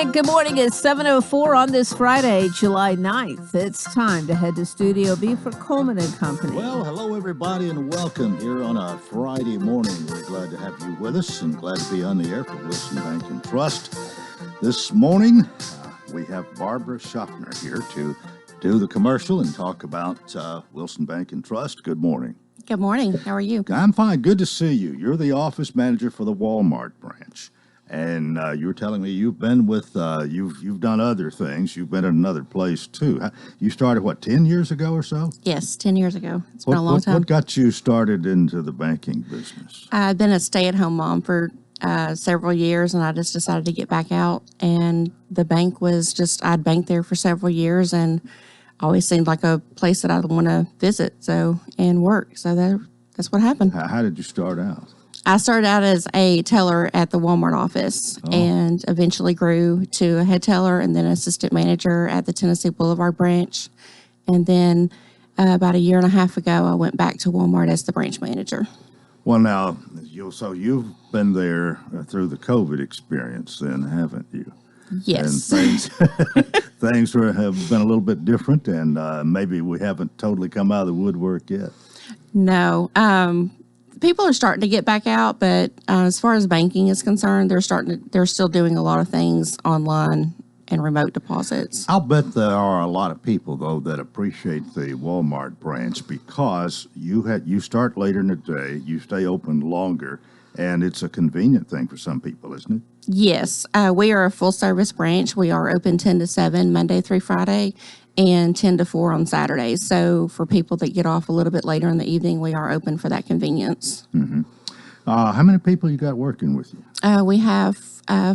right, good morning. It's 7:04 on this Friday, July 9th. It's time to head to Studio B for Coleman and Company. Well, hello, everybody, and welcome here on a Friday morning. We're glad to have you with us and glad to be on the air for Wilson Bank and Trust. This morning, we have Barbara Schaffner here to do the commercial and talk about Wilson Bank and Trust. Good morning. Good morning. How are you? I'm fine. Good to see you. You're the office manager for the Walmart branch. And you were telling me you've been with, you've done other things. You've been at another place, too. You started, 10 years ago or so? Yes, 10 years ago. It's been a long time. What got you started into the banking business? I've been a stay-at-home mom for several years, and I just decided to get back out. And the bank was I'd banked there for several years, and always seemed like a place that I'd want to visit and work. So that's what happened. How did you start out? I started out as a teller at the Walmart office and eventually grew to a head teller and then assistant manager at the Tennessee Boulevard branch. And then about a year and a half ago, I went back to Walmart as the branch manager. Well, now, so you've been there through the COVID experience then, haven't you? Yes. And things have been a little bit different, and maybe we haven't totally come out of the woodwork yet. No. People are starting to get back out, but as far as banking is concerned, they're still doing a lot of things online and remote deposits. I'll bet there are a lot of people, though, that appreciate the Walmart branch because you start later in the day, you stay open longer, and it's a convenient thing for some people, isn't it? Yes. We are a full-service branch. We are open 10 to 7 Monday through Friday and 10 to 4 on Saturdays. So for people that get off a little bit later in the evening, we are open for that convenience. Mm-hmm. How many people you got working with you? We have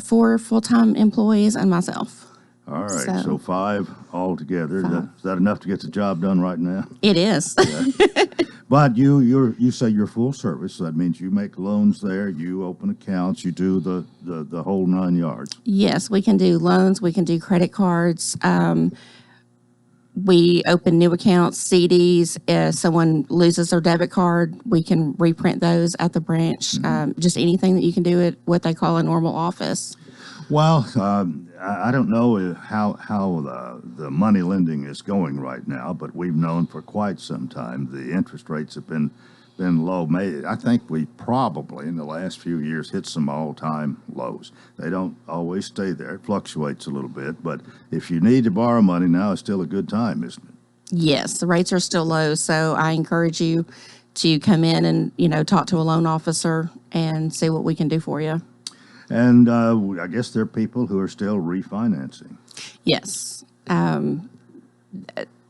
4 full-time employees and myself. All right, so 5 altogether. 5. Is that enough to get the job done right now? It is. Yeah. But you say you're full service, so that means you make loans there, you open accounts, you do the whole 9 yards. Yes, we can do loans, we can do credit cards. We open new accounts, CDs. If someone loses their debit card, we can reprint those at the branch. Just anything that you can do at what they call a normal office. Well, I don't know how the money lending is going right now, but we've known for quite some time the interest rates have been low. I think we probably in the last few years hit some all-time lows. They don't always stay there. It fluctuates a little bit, but if you need to borrow money now, it's still a good time, isn't it? Yes, the rates are still low, so I encourage you to come in and talk to a loan officer and see what we can do for you. And I guess there are people who are still refinancing. Yes.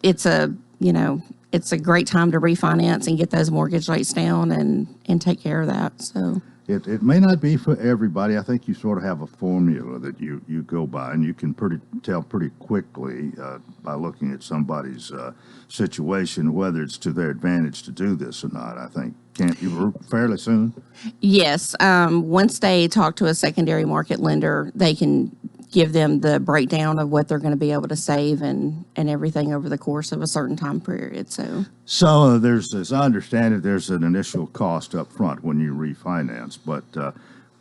It's a great time to refinance and get those mortgage rates down and take care of that. So it may not be for everybody. I think you sort of have a formula that you go by, and you can tell pretty quickly by looking at somebody's situation whether it's to their advantage to do this or not. I think. Can't you fairly soon? Yes. Once they talk to a secondary market lender, they can give them the breakdown of what they're going to be able to save and everything over the course of a certain time period. So there's, as I understand it, there's an initial cost up front when you refinance,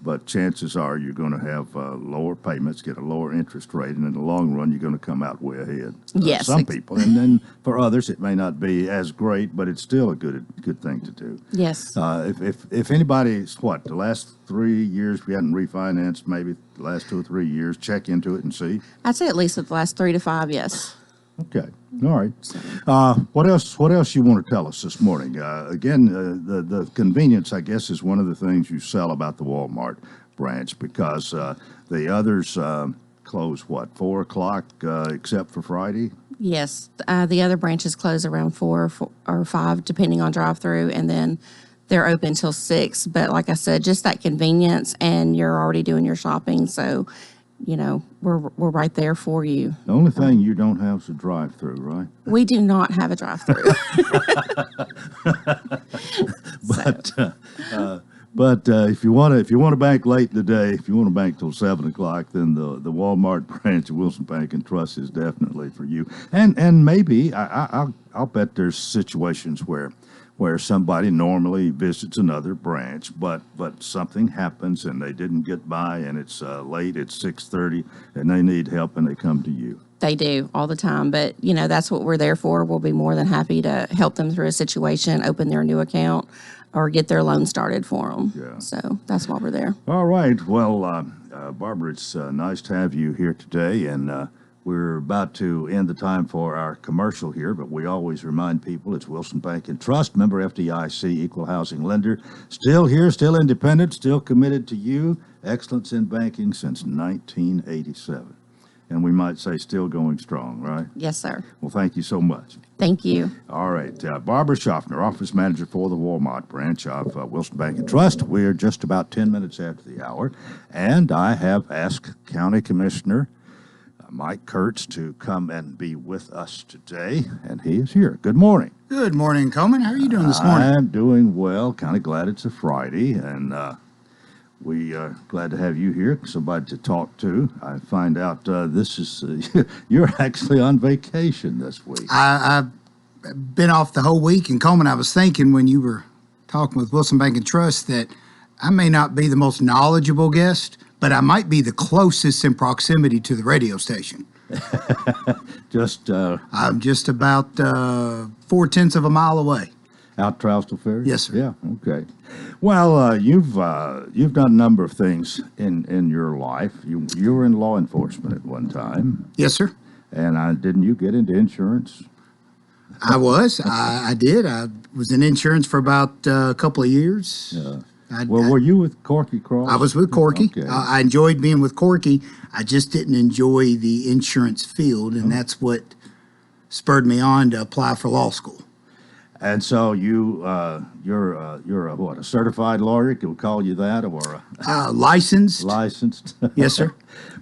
but chances are you're going to have lower payments, get a lower interest rate, and in the long run, you're going to come out way ahead. Yes. Some people, and then for others, it may not be as great, but it's still a good thing to do. Yes. If anybody's, the last 3 years we hadn't refinanced, maybe the last 2 or 3 years, check into it and see. I'd say at least the last 3 to 5, yes. Okay. All right. What else you want to tell us this morning? Again, the convenience, I guess, is one of the things you sell about the Walmart branch because the others close, 4 o'clock except for Friday? Yes. The other branches close around 4 or 5, depending on drive-through, and then they're open till 6. But like I said, just that convenience, and you're already doing your shopping, so we're right there for you. The only thing you don't have is a drive-through, right? We do not have a drive-through. But if you want to bank late in the day, if you want to bank till 7 o'clock, then the Walmart branch of Wilson Bank and Trust is definitely for you. And maybe I'll bet there's situations where where somebody normally visits another branch, but something happens and they didn't get by, and it's late, it's 6:30, and they need help, and they come to you. They do all the time, but that's what we're there for. We'll be more than happy to help them through a situation, open their new account, or get their loan started for them. Yeah. So that's why we're there. All right. Well, Barbara, it's nice to have you here today, and we're about to end the time for our commercial here, but we always remind people it's Wilson Bank and Trust, member FDIC, equal housing lender. Still here, still independent, still committed to you. Excellence in banking since 1987. And we might say still going strong, right? Yes, sir. Well, thank you so much. Thank you. All right. Barbara Schaffner, office manager for the Walmart branch of Wilson Bank and Trust. We're just about 10 minutes after the hour, and I have asked County Commissioner Mike Kurtz to come and be with us today, and he is here. Good morning. Good morning, Coleman. How are you doing this morning? I'm doing well. Kind of glad it's a Friday, and we are glad to have you here, somebody to talk to. I find out this is you're actually on vacation this week. I've been off the whole week, and Coleman, I was thinking when you were talking with Wilson Bank and Trust that I may not be the most knowledgeable guest, but I might be the closest in proximity to the radio station. I'm just about 0.4 of a mile away. Out Trousdale Ferry? Yes, sir. Yeah, okay. Well, you've done a number of things in your life. You were in law enforcement at one time. Yes, sir. And didn't you get into insurance? I was. I did. I was in insurance for about a couple of years. Were you with Corky Cross? I was with Corky. Okay. I enjoyed being with Corky. I just didn't enjoy the insurance field, and that's what spurred me on to apply for law school. And so you're a certified lawyer? Can we call you that, or Licensed. licensed? Yes, sir.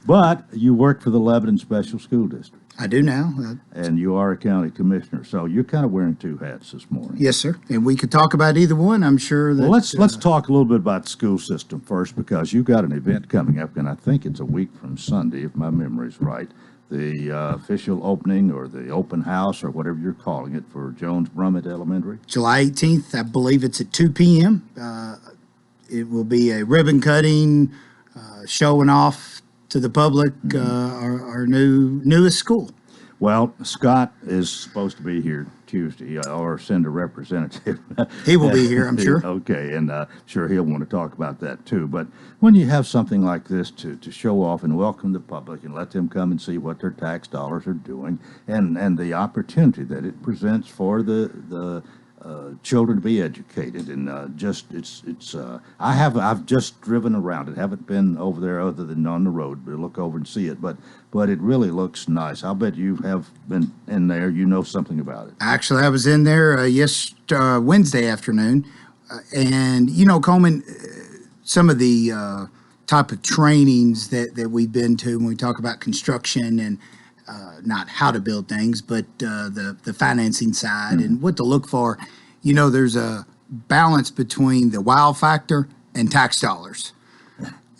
But you work for the Lebanon Special School District, I do now. and you are a county commissioner. So you're kind of wearing two hats this morning. Yes, sir. And we could talk about either one. I'm sure that. Well, let's talk a little bit about the school system first, because you've got an event coming up, and I think it's a week from Sunday, if my memory's right. The official opening, or the open house, or whatever you're calling it, for Jones Brummett Elementary. July 18th, I believe it's at 2 p.m. It will be a ribbon cutting, showing off to the public our newest school. Well, Scott is supposed to be here Tuesday, or send a representative. He will be here, I'm sure. Okay, and sure he'll want to talk about that too. But when you have something like this to show off and welcome the public and let them come and see what their tax dollars are doing, and the opportunity that it presents for the children to be educated, and I've just driven around it, haven't been over there other than on the road, but look over and see it, but it really looks nice. I'll bet you have been in there, you know something about it. Actually, I was in there Wednesday afternoon, and Coleman, some of the type of trainings that we've been to when we talk about construction and not how to build things, but the financing side and what to look for. There's a balance between the wow factor and tax dollars,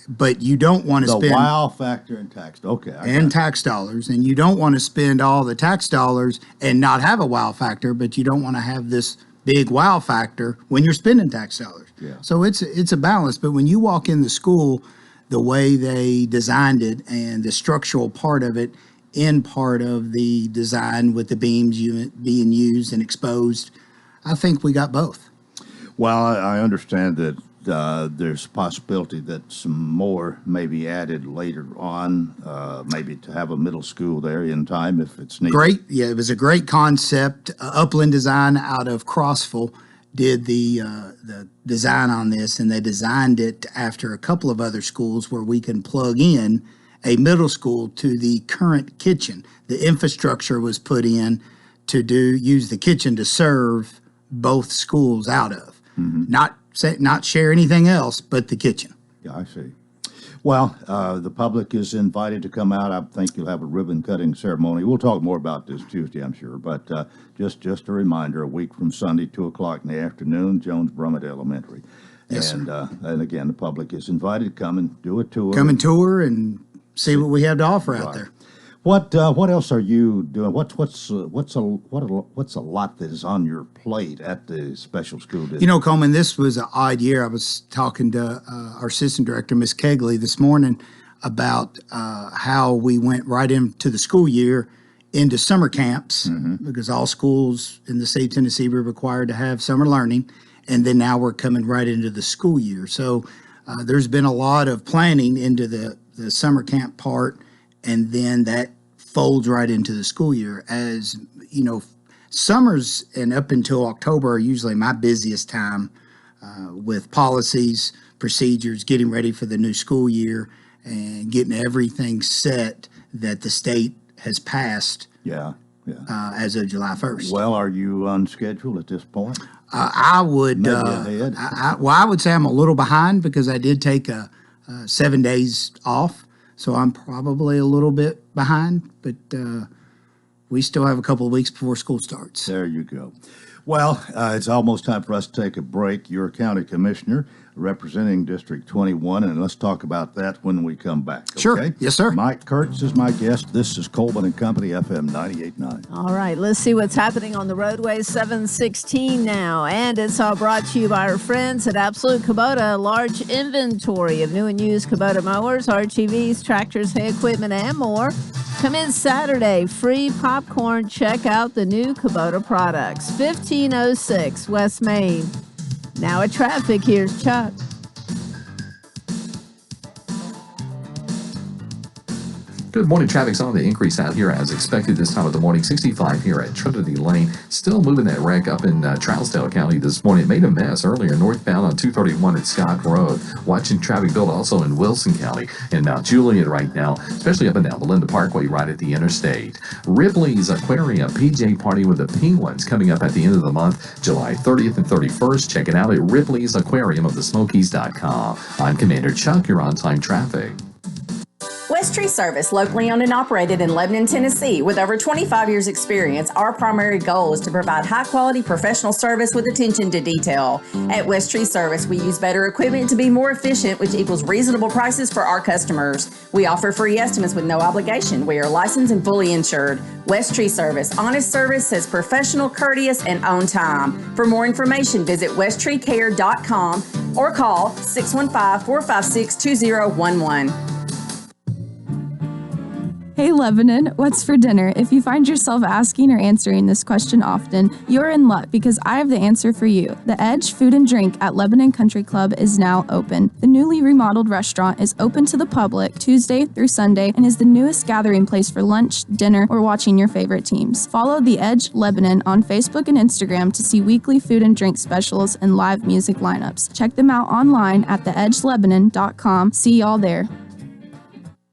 but you don't want to spend the wow factor and tax. Okay, tax dollars, and you don't want to spend all the tax dollars and not have a wow factor, but you don't want to have this big wow factor when you're spending tax dollars. Yeah. So it's a balance. But when you walk in the school, the way they designed it and the structural part of it, in part of the design with the beams being used and exposed, I think we got both. Well, I understand that there's a possibility that some more may be added later on, maybe to have a middle school there in time if it's needed. Great. Yeah, it was a great concept. Upland Design out of Crossville did the design on this, and they designed it after a couple of other schools where we can plug in a middle school to the current kitchen. The infrastructure was put in to use the kitchen to serve both schools out of. Mm-hmm. Not share anything else but the kitchen. Yeah, I see. Well, the public is invited to come out. I think you'll have a ribbon cutting ceremony. We'll talk more about this Tuesday, I'm sure. But just a reminder, a week from Sunday, 2 o'clock in the afternoon, Jones Brummett Elementary. Yes, and sir. And again, the public is invited to come and do a tour. Come and tour and see what we have to offer out there. What else are you doing? What's a lot that is on your plate at the special school district? You know, Coleman, this was an odd year. I was talking to our assistant director, Miss Kegley, this morning about how we went right into the school year into summer camps because all schools in the state of Tennessee were required to have summer learning. And then now we're coming right into the school year. So there's been a lot of planning into the summer camp part, and then that folds right into the school year. As you know, summers and up until October are usually my busiest time with policies, procedures, getting ready for the new school year, and getting everything set that the state has passed Yeah. as of July 1st. Well, are you on schedule at this point? I would. Maybe ahead. I would say I'm a little behind because I did take 7 days off, so I'm probably a little bit behind. But we still have a couple of weeks before school starts. There you go. Well, it's almost time for us to take a break. You're County Commissioner representing District 21, and let's talk about that when we come back. Okay? Sure. Yes, sir. Mike Kurtz is my guest. This is Coleman and Company, FM 98.9. All right, let's see what's happening on the roadway. 7:16 now, and it's all brought to you by our friends at Absolute Kubota. A large inventory of new and used Kubota mowers, RTVs, tractors, hay equipment, and more. Come in Saturday, free popcorn. Check out the new Kubota products. 1506 West Main. Now at traffic, here's Chuck. Good morning. Traffic's on the increase out here as expected this time of the morning. 65 here at Trinity Lane. Still moving that wreck up in Trousdale County this morning. It made a mess earlier northbound on 231 at Scott Road. Watching traffic build also in Wilson County and Mount Juliet right now, especially up and down the Linda Parkway right at the interstate. Ripley's Aquarium PJ Party with the Penguins coming up at the end of the month, July 30th and 31st. Check it out at Ripley's Aquarium of the Smokies.com. I'm Commander Chuck. You're on time traffic. West Tree Service, locally owned and operated in Lebanon, Tennessee. With over 25 years experience, our primary goal is to provide high-quality professional service with attention to detail. At West Tree Service, we use better equipment to be more efficient, which equals reasonable prices for our customers. We offer free estimates with no obligation. We are licensed and fully insured. West Tree Service, honest service, says professional, courteous, and on time. For more information, visit westtreecare.com or call 615-456-2011. Hey Lebanon, what's for dinner? If you find yourself asking or answering this question often, you're in luck because I have the answer for you. The Edge Food and Drink at Lebanon Country Club is now open. The newly remodeled restaurant is open to the public Tuesday through Sunday and is the newest gathering place for lunch, dinner, or watching your favorite teams. Follow The Edge Lebanon on Facebook and Instagram to see weekly food and drink specials and live music lineups. Check them out online at theedgelebanon.com. See y'all there.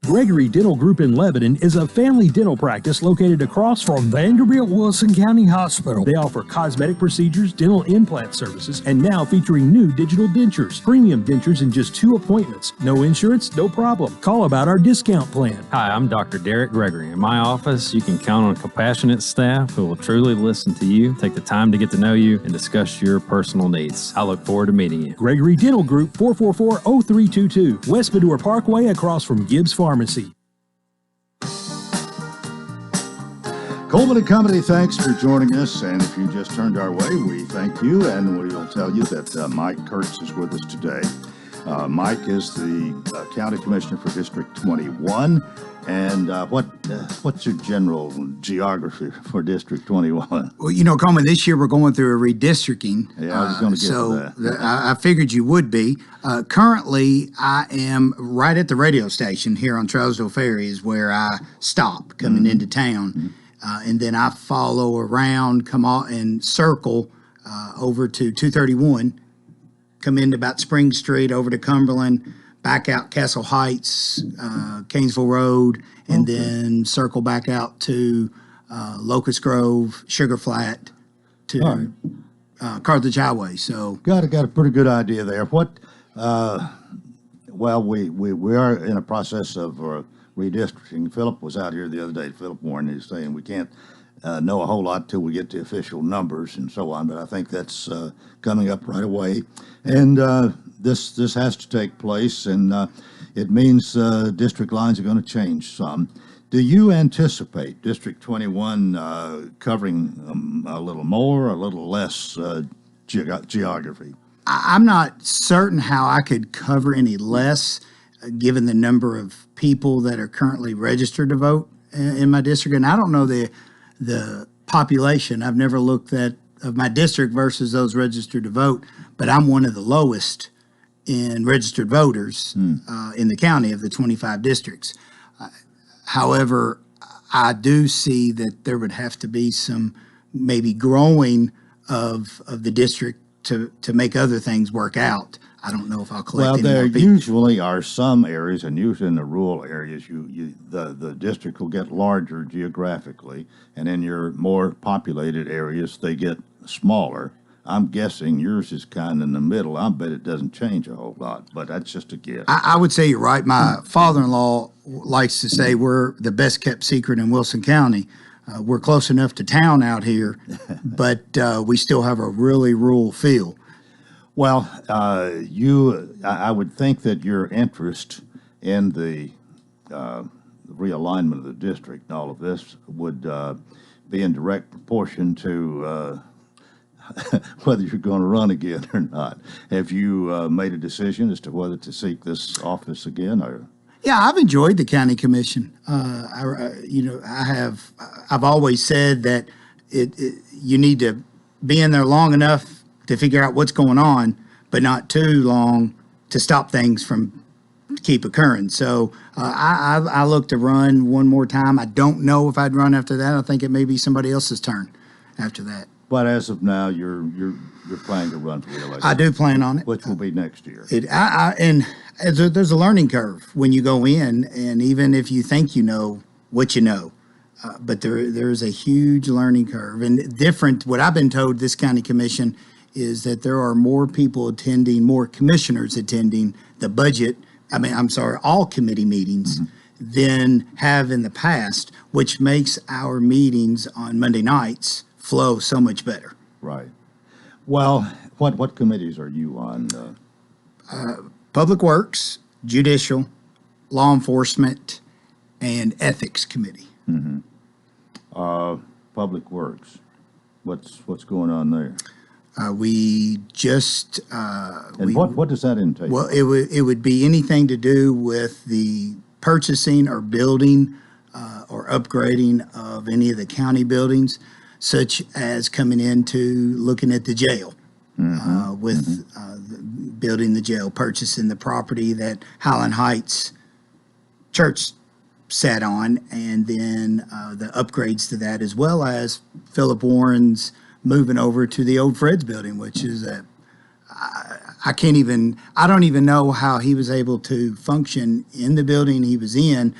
Gregory Dental Group in Lebanon is a family dental practice located across from Vanderbilt Wilson County Hospital. They offer cosmetic procedures, dental implant services, and now featuring new digital dentures. Premium dentures in just 2 appointments. No insurance, no problem. Call about our discount plan. Hi, I'm Dr. Derek Gregory. In my office, you can count on a compassionate staff who will truly listen to you, take the time to get to know you, and discuss your personal needs. I look forward to meeting you. Gregory Dental Group, 444-0322, West Medora Parkway across from Gibbs Pharmacy. Coleman and Company, thanks for joining us. And if you just turned our way, we thank you. And we'll tell you that Mike Kurtz is with us today. Mike is the County Commissioner for District 21. And what's your general geography for District 21? Well, you know, Coleman, this year we're going through a redistricting. Yeah, I was going to get to that. I figured you would be. Currently, I am right at the radio station here on Trousdale Ferry is where I stop coming into town. And then I follow around, come on and circle over to 231, come into about Spring Street, over to Cumberland, back out Castle Heights, Canesville Road, and then circle back out to Locust Grove, Sugar Flat, to Carthage Highway. So got a pretty good idea there. What? Well, we are in a process of redistricting. Philip was out here the other day. Philip Warren is saying we can't know a whole lot till we get the official numbers and so on. But I think that's coming up right away, and this has to take place, and it means district lines are going to change some. Do you anticipate District 21 covering a little more, a little less geography? I'm not certain how I could cover any less, given the number of people that are currently registered to vote in my district. And I don't know the population. I've never looked at of my district versus those registered to vote, but I'm one of the lowest in registered voters in the county of the 25 districts. However, I do see that there would have to be some maybe growing of the district to make other things work out. I don't know if I'll collect Well, any there more people. usually are some areas, and usually in the rural areas, the district will get larger geographically, and in your more populated areas, they get smaller. I'm guessing yours is kind of in the middle. I bet it doesn't change a whole lot, but that's just a guess. I would say you're right. My father-in-law likes to say we're the best kept secret in Wilson County. We're close enough to town out here, but we still have a really rural feel. Well, I would think that your interest in the realignment of the district and all of this would be in direct proportion to whether you're going to run again or not. Have you made a decision as to whether to seek this office again, or? Yeah, I've enjoyed the county commission. I've always said that you need to be in there long enough to figure out what's going on, but not too long to stop things from keep occurring. So I look to run one more time. I don't know if I'd run after that. I think it may be somebody else's turn after that. But as of now, you're planning to run for reelection. I do plan on it. Which will be next year. There's a learning curve when you go in, and even if you think you know what you know, but there's a huge learning curve. And different, what I've been told, this county commission is that there are more people attending, more commissioners attending the budget. All committee meetings than have in the past, which makes our meetings on Monday nights flow so much better. Right. Well, what committees are you on? Public Works, Judicial, Law Enforcement, and Ethics Committee. Public Works. What's going on there? We just what does that entail? Well, it would be anything to do with the purchasing or building or upgrading of any of the county buildings, such as coming into looking at the jail, building the jail, purchasing the property that Highland Heights Church sat on, and then the upgrades to that, as well as Philip Warren's moving over to the old Fred's building, which is I don't even know how he was able to function in the building he was in,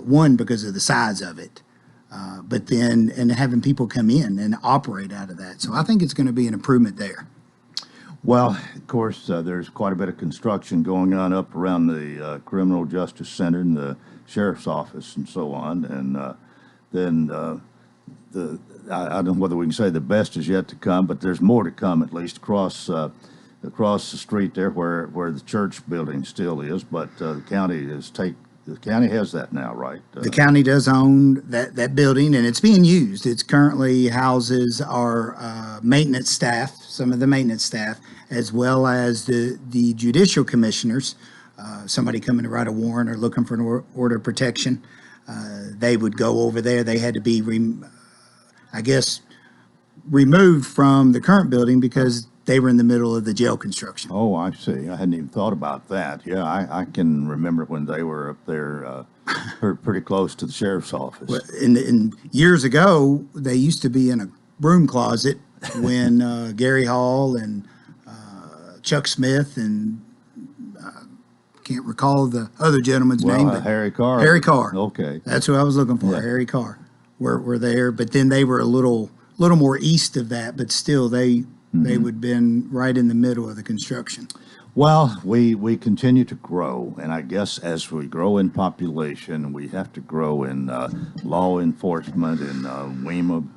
one, because of the size of it, but then, and having people come in and operate out of that. So I think it's going to be an improvement there. Well, of course, there's quite a bit of construction going on up around the Criminal Justice Center and the Sheriff's Office and so on. And then I don't know whether we can say the best is yet to come, but there's more to come, at least across the street there where the church building still is. But the county has that now, right? The county does own that building, and it's being used. It's currently houses our maintenance staff, some of the maintenance staff, as well as the judicial commissioners. Somebody coming to write a warrant or looking for an order of protection, they would go over there. They had to be, removed from the current building because they were in the middle of the jail construction. Oh, I see. I hadn't even thought about that. Yeah, I can remember when they were up there pretty close to the sheriff's office. Well, in years ago, they used to be in a broom closet when Gary Hall and Chuck Smith and can't recall the other gentleman's name, but Harry Carr. Harry Carr. Okay. That's who I was looking for, Yeah. Harry Carr. Were there, but then they were a little more east of that, but still they would have been right in the middle of the construction. Well, we continue to grow, and I guess as we grow in population, we have to grow in law enforcement and WEMA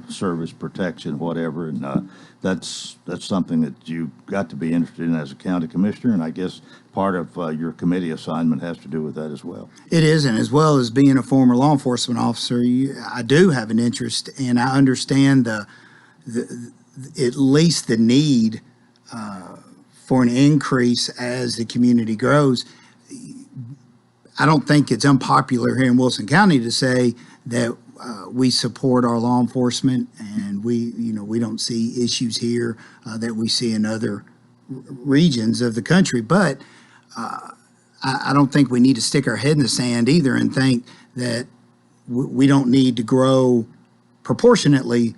service protection, whatever, and that's something that you've got to be interested in as a county commissioner, and I guess part of your committee assignment has to do with that as well. It is, and as well as being a former law enforcement officer, I do have an interest, and I understand at least the need for an increase as the community grows. I don't think it's unpopular here in Wilson County to say that we support our law enforcement, and we don't see issues here that we see in other regions of the country. But I don't think we need to stick our head in the sand either and think that we don't need to grow proportionately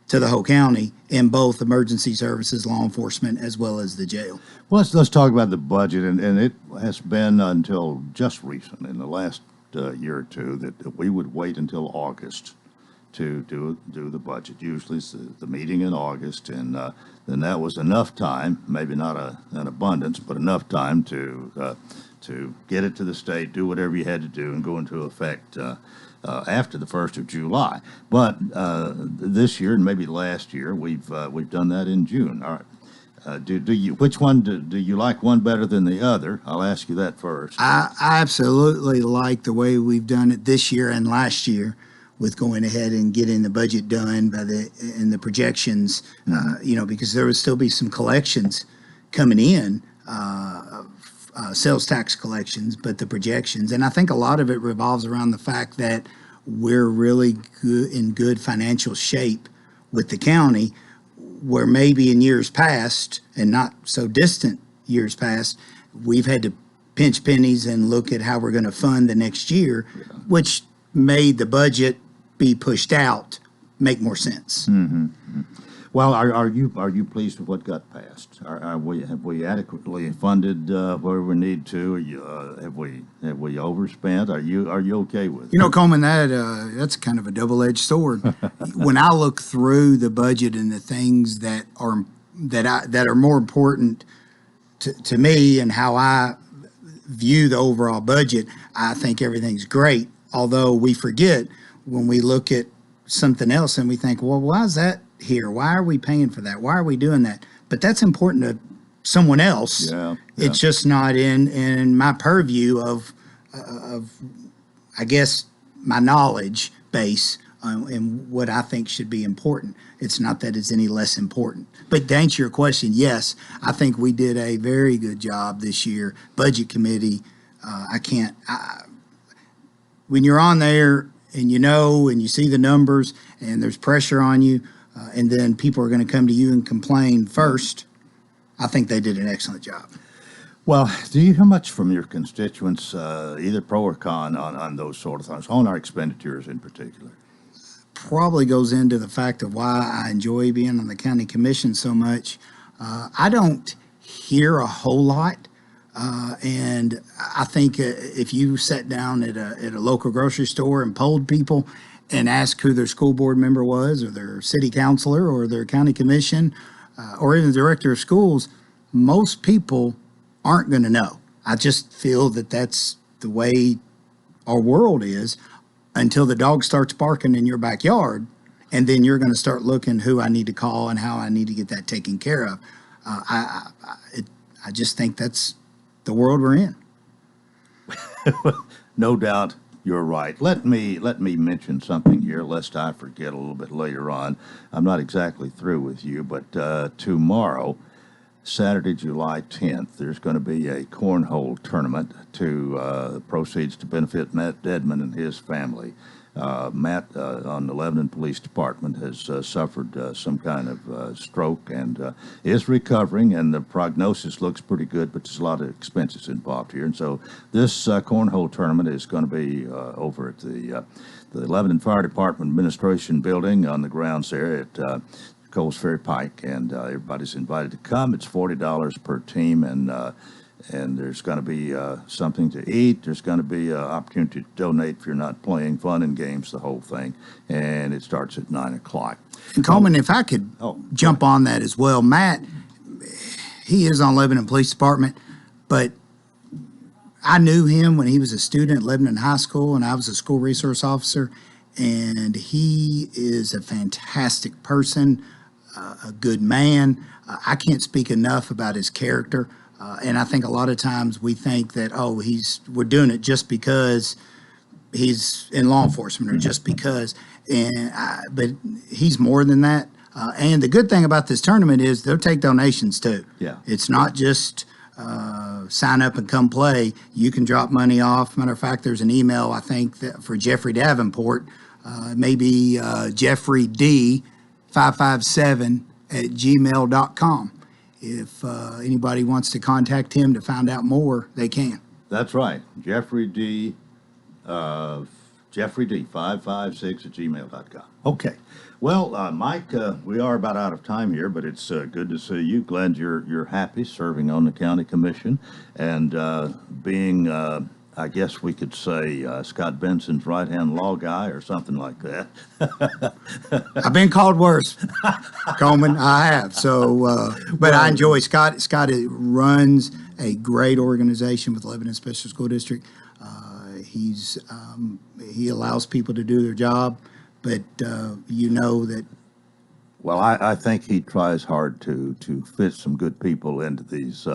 to the whole county in both emergency services, law enforcement, as well as the jail. Well, let's talk about the budget, and it has been until just recent, in the last year or two, that we would wait until August to do the budget. Usually it's the meeting in August, and then that was enough time, maybe not an abundance, but enough time to get it to the state, do whatever you had to do, and go into effect after the 1st of July. But this year, and maybe last year, we've done that in June. All right. Which one do you like one better than the other? I'll ask you that first. I absolutely like the way we've done it this year and last year, with going ahead and getting the budget done and the projections. Because there would still be some collections coming in, sales tax collections, but the projections, and I think a lot of it revolves around the fact that we're really in good financial shape with the county, where maybe in years past, and not so distant years past, we've had to pinch pennies and look at how we're going to fund the next year, which made the budget be pushed out make more sense. Mm-hmm. Well, are you pleased with what got passed? Have we adequately funded where we need to? Have we overspent? Are you okay with it? Coleman, that's kind of a double-edged sword. When I look through the budget and the things that are more important to me and how I view the overall budget, I think everything's great. Although we forget when we look at something else and we think, well, why is that here? Why are we paying for that? Why are we doing that? But that's important to someone else. Yeah. It's just not in my purview of I guess my knowledge base and what I think should be important. It's not that it's any less important. But to answer your question, yes, I think we did a very good job this year. Budget committee, when you're on there and and you see the numbers and there's pressure on you, and then people are going to come to you and complain first, I think they did an excellent job. Well, do you hear much from your constituents, either pro or con, on those sort of things, on our expenditures in particular? Probably goes into the fact of why I enjoy being on the county commission so much. I don't hear a whole lot. And I think if you sat down at a local grocery store and polled people and asked who their school board member was, or their city councilor, or their county commission, or even the director of schools, most people aren't going to know. I just feel that that's the way our world is until the dog starts barking in your backyard, and then you're going to start looking who I need to call and how I need to get that taken care of. I just think that's the world we're in. No doubt you're right. Let me mention something here, lest I forget a little bit later on. I'm not exactly through with you, but tomorrow, Saturday, July 10th, there's going to be a cornhole tournament to proceeds to benefit Matt Dedman and his family. Matt on the Lebanon Police Department has suffered some kind of stroke and is recovering, and the prognosis looks pretty good, but there's a lot of expenses involved here. And so this cornhole tournament is going to be over at the Lebanon Fire Department Administration Building on the grounds there at Coles Ferry Pike, and everybody's invited to come. It's $40 per team, and there's going to be something to eat. There's going to be an opportunity to donate if you're not playing, fun and games, the whole thing. And it starts at 9 o'clock. And Coleman, if I could jump on that as well. Matt, he is on Lebanon Police Department, but I knew him when he was a student at Lebanon High School, and I was a school resource officer. and he is a fantastic person, a good man. I can't speak enough about his character. And I think a lot of times we think that, we're doing it just because he's in law enforcement or just because. But he's more than that. And the good thing about this tournament is they'll take donations too. Yeah. It's not just sign up and come play. You can drop money off. Matter of fact, there's an email, I think, that for Jeffrey Davenport, maybe Jeffrey D 557 at gmail.com. If anybody wants to contact him to find out more, they can. That's right. Jeffrey D 556 at gmail.com. Okay. Well, Mike, we are about out of time here, but it's good to see you. Glad you're happy serving on the county commission and being, I guess we could say, Scott Benson's right-hand law guy or something like that. I've been called worse, Coleman. I have. So, but I enjoy Scott. Scott runs a great organization with Lebanon Special School District. He allows people to do their job, but that. Well, I think he tries hard to fit some good people into these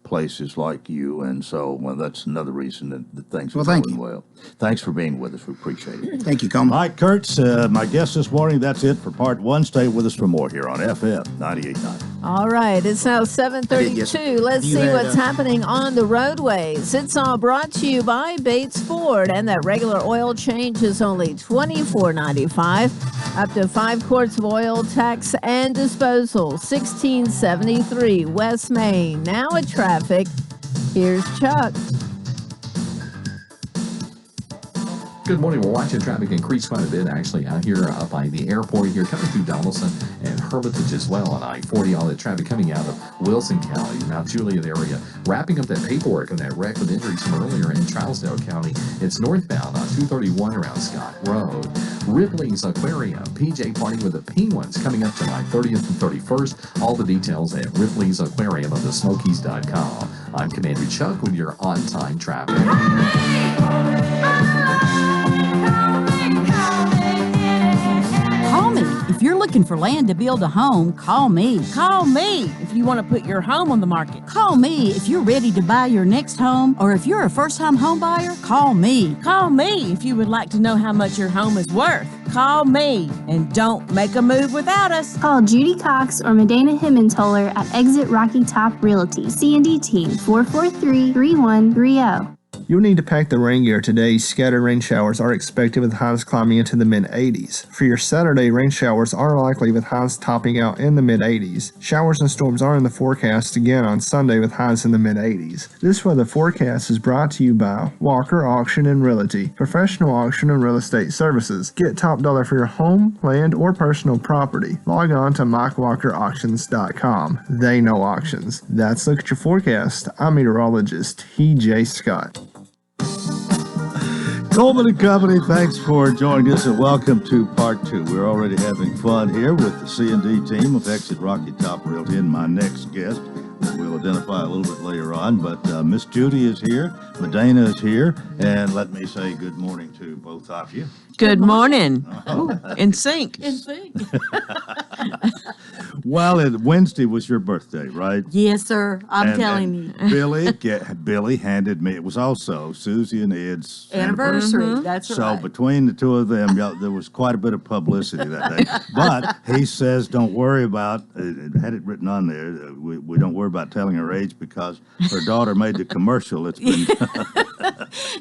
places like you, and so that's another reason that things are going well. Thanks for being with us. We appreciate it. Thank you, Coleman. Mike Kurtz, my guest this morning. That's it for part one. Stay with us for more here on FM 98.9. All right, it's now 7:32. Let's see what's happening on the roadways. It's all brought to you by Bates Ford, and that regular oil change is only $24.95. Up to 5 quarts of oil, tax and disposal. 1673 West Main. Now at traffic. Here's Chuck. Good morning. We're watching traffic increase quite a bit, actually, out here up by the airport here, coming through Donaldson and Hermitage as well on I-40. All that traffic coming out of Wilson County, Mount Juliet area. Wrapping up that paperwork on that wreck with injuries from earlier in Trousdale County. It's northbound on 231 around Scott Road. Ripley's Aquarium, PJ Party with the Penguins coming up July 30th and 31st. All the details at Ripley's Aquarium on thesmokies.com. I'm Commander Chuck with your on-time traffic. Call me. If you're looking for land to build a home, call me. Call me if you want to put your home on the market. Call me if you're ready to buy your next home, or if you're a first-time home buyer, call me. Call me if you would like to know how much your home is worth. Call me, and don't make a move without us. Call Judy Cox or Medina Himmentoller at Exit Rocky Top Realty. C&D Team 443-3130. You'll need to pack the rain gear today. Scattered rain showers are expected with highs climbing into the mid-80s. For your Saturday, rain showers are likely with highs topping out in the mid-80s. Showers and storms are in the forecast again on Sunday with highs in the mid-80s. This weather forecast is brought to you by Walker Auction and Realty, professional auction and real estate services. Get top dollar for your home, land, or personal property. Log on to MikeWalkerAuctions.com. They know auctions. That's Look at Your Forecast. I'm meteorologist T.J. Scott. Coleman and Company, thanks for joining us and welcome to part two. We're already having fun here with the C&D team of Exit Rocky Top Realty and my next guest that we'll identify a little bit later on. But Miss Judy is here, Medina is here, and let me say good morning to both of you. Good morning. In sync. In sync. Well, Wednesday was your birthday, right? Yes, sir. I'm telling you. Billy handed me, it was also Susie and Ed's Anniversary. Mm-hmm. That's right. So between the two of them, there was quite a bit of publicity that day. But he says, don't worry about, it had it written on there, we don't worry about telling her age because her daughter made the commercial. It's been...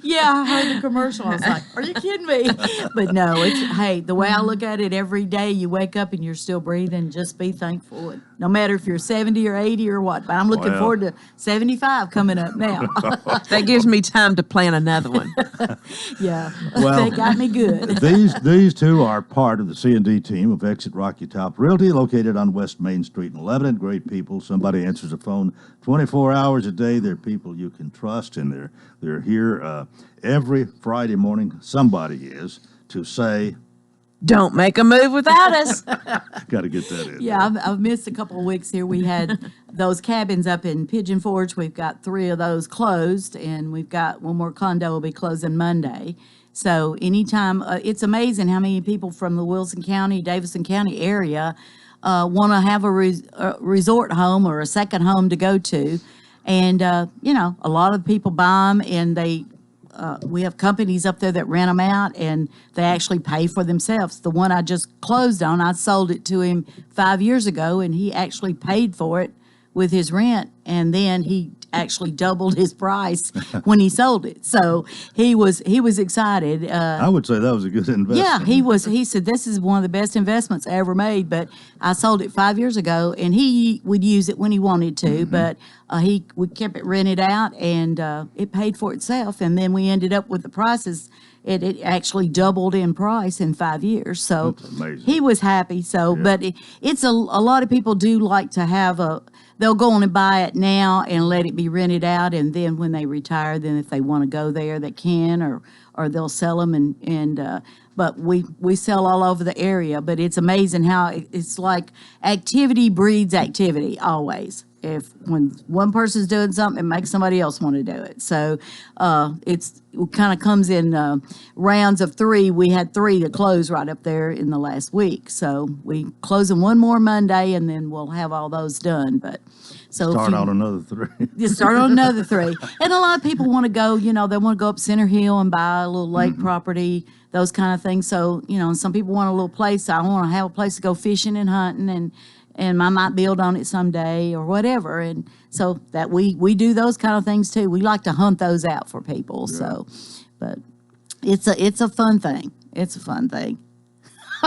Yeah, I heard the commercial. I was like, are you kidding me? But no, hey, the way I look at it, every day you wake up and you're still breathing, just be thankful. And no matter if you're 70 or 80 or what, but I'm looking forward to 75 coming up now. That gives me time to plan another one. Yeah, Well, they got me good. These two are part of the C&D team of Exit Rocky Top Realty, located on West Main Street in Lebanon. Great people. Somebody answers the phone 24 hours a day. They're people you can trust, and they're here every Friday morning. Somebody is to say don't make a move without us. Got to get that in. Yeah, I've missed a couple of weeks here. We had those cabins up in Pigeon Forge. We've got 3 of those closed, and we've got one more condo will be closing Monday. So anytime, it's amazing how many people from the Wilson County, Davidson County area want to have a resort home or a second home to go to. And, you know, a lot of people buy them, and we have companies up there that rent them out, and they actually pay for themselves. The one I just closed on, I sold it to him 5 years ago, and he actually paid for it with his rent, and then he actually doubled his price when he sold it. So he was excited. I would say that was a good investment. Yeah, he said, this is one of the best investments I ever made, but I sold it 5 years ago, and he would use it when he wanted to, but we kept it rented out, and it paid for itself, and then we ended up with the prices. It actually doubled in price in 5 years, so he was happy. So, yeah. But it's a lot of people do like to have they'll go on and buy it now and let it be rented out, and then when they retire, then if they want to go there, they can, or they'll sell them, but we sell all over the area. But it's amazing how it's like activity breeds activity always. When one person's doing something, it makes somebody else want to do it. So it kind of comes in rounds of 3. We had 3 to close right up there in the last week. So we closing one more Monday, and then we'll have all those done. But so start on another 3. You start on another 3. And a lot of people want to go, you know, they want to go up Center Hill and buy a little lake property, those kind of things. So, you know, some people want a little place. I want to have a place to go fishing and hunting, and I might build on it someday or whatever. And so that we do those kind of things too. We like to hunt those out for people. Yeah. So, but it's a fun thing. It's a fun thing.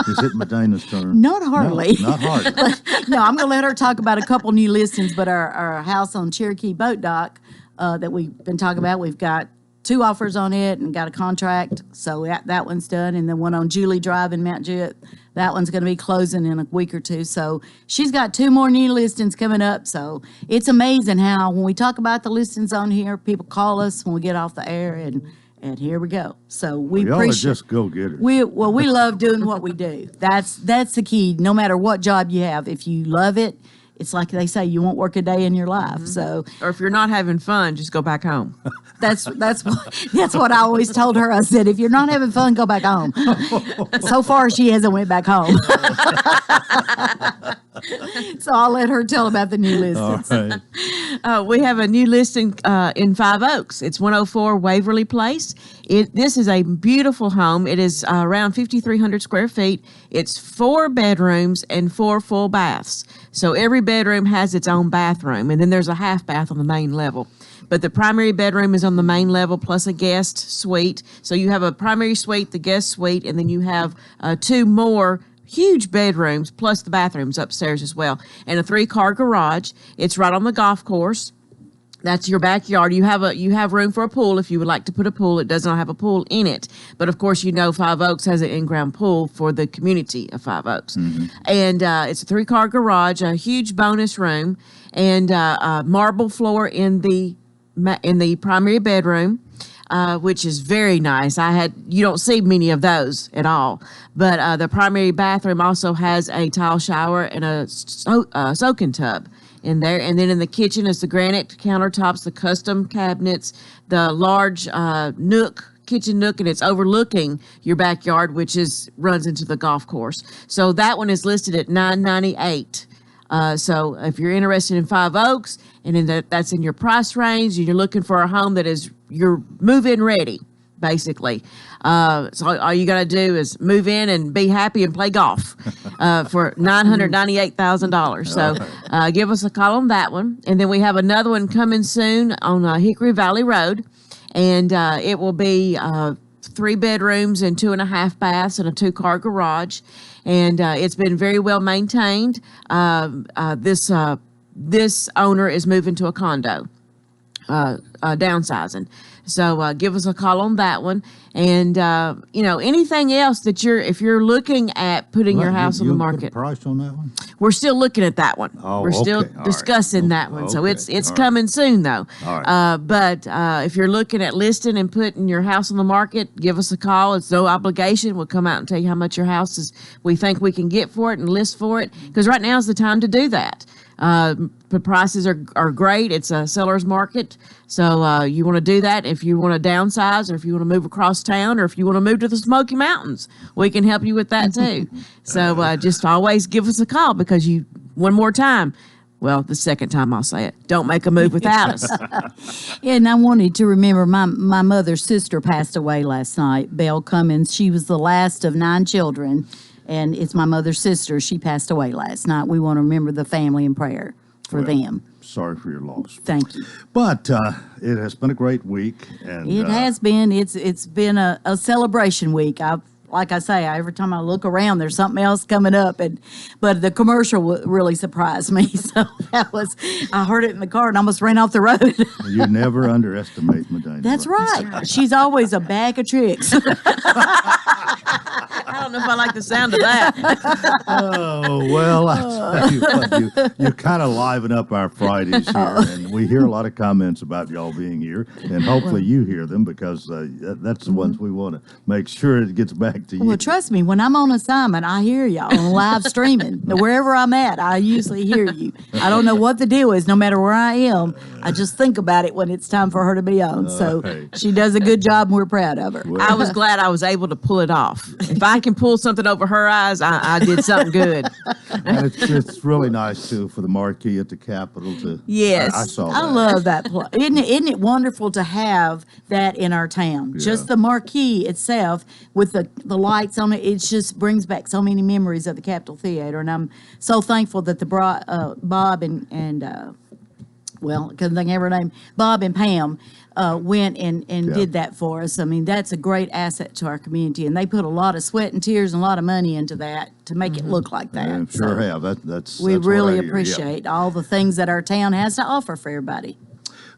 Is it Medina's turn? Not hardly. No, not hardly. No, I'm going to let her talk about a couple new listings, but our house on Cherokee Boat Dock that we've been talking about, we've got 2 offers on it and got a contract. So that one's done. And the one on Julie Drive in Mount Jewett, that one's going to be closing in a week or 2. So she's got 2 more new listings coming up. So it's amazing how when we talk about the listings on here, people call us when we get off the air, and here we go. So we y'all appreciate. Are just go-getters. We love doing what we do. That's the key. No matter what job you have, if you love it, it's like they say, you won't work a day in your life. Mm-hmm. So, or if you're not having fun, just go back home. That's what I always told her. I said, if you're not having fun, go back home. So far, she hasn't went back home. So I'll let her tell about the new listings. All right. We have a new listing in Five Oaks. It's 104 Waverly Place. This is a beautiful home. It is around 5,300 square feet. It's 4 bedrooms and 4 full baths. So every bedroom has its own bathroom, and then there's a half bath on the main level. But the primary bedroom is on the main level plus a guest suite. So you have a primary suite, the guest suite, and then you have 2 more huge bedrooms plus the bathrooms upstairs as well, and a 3-car garage. It's right on the golf course. That's your backyard. You have room for a pool if you would like to put a pool. It does not have a pool in it, but of course you know Five Oaks has an in-ground pool for the community of Five Oaks, and it's a 3-car garage, a huge bonus room, and marble floor in the primary bedroom. Which is very nice. You don't see many of those at all. But the primary bathroom also has a tile shower and a soaking tub in there. And then in the kitchen is the granite countertops, the custom cabinets, the large kitchen nook, and it's overlooking your backyard, which runs into the golf course. So that one is listed at $998. So if you're interested in Five Oaks and that's in your price range, and you're looking for a home that is you're move-in ready, basically. So all you got to do is move in and be happy and play golf for $998,000. So give us a call on that one. And then we have another one coming soon on Hickory Valley Road, and it will be 3 bedrooms and 2.5 baths and a 2-car garage. And it's been very well maintained. This owner is moving to a condo, downsizing. So give us a call on that one. And anything else that if you're looking at putting your house on the Put a market, price on that one? we're still looking at that one. Oh, we're still okay. All discussing right. that one. So Okay. it's All right. coming soon though. All right. But if you're looking at listing and putting your house on the market, give us a call. It's no obligation. We'll come out and tell you how much your house is. We think we can get for it and list for it, because right now is the time to do that. The prices are great. It's a seller's market. So you want to do that. If you want to downsize, or if you want to move across town, or if you want to move to the Smoky Mountains, we can help you with that too. So just always give us a call, because one more time, well, the second time I'll say it, don't make a move without us. Yeah, and I wanted to remember my mother's sister passed away last night, Belle Cummins. She was the last of 9 children, and it's my mother's sister. She passed away last night. We want to remember the family in prayer for them. Sorry for your loss. Thank you. But it has been a great week. And It has been. It's been a celebration week. Like I say, every time I look around, there's something else coming up. But the commercial really surprised me. So I heard it in the car and almost ran off the road. You never underestimate Medina. That's right. She's always a bag of tricks. I don't know if I like the sound of that. Oh, well, I tell you what, you kind of liven up our Fridays here. And we hear a lot of comments about y'all being here. And hopefully you hear them, because that's the ones we want to make sure it gets back to you. Well, trust me, when I'm on assignment, I hear y'all on live streaming. Wherever I'm at, I usually hear you. I don't know what the deal is, no matter where I am. I just think about it when it's time for her to be on. So she does a good job, and we're proud of her. I was glad I was able to pull it off. If I can pull something over her eyes, I did something good. And it's really nice, too, for the marquee at the Capitol to. Yes. I saw that. I love that. Isn't it wonderful to have that in our town? Yeah. Just the marquee itself with the lights on it, it just brings back so many memories of the Capitol Theater. And I'm so thankful that Bob and well, I couldn't think of her name, Bob and Pam went and did that for us. I mean, that's a great asset to our community. And they put a lot of sweat and tears and a lot of money into that to make it look like that. I sure have. That's we what I really hear, yeah. appreciate all the things that our town has to offer for everybody.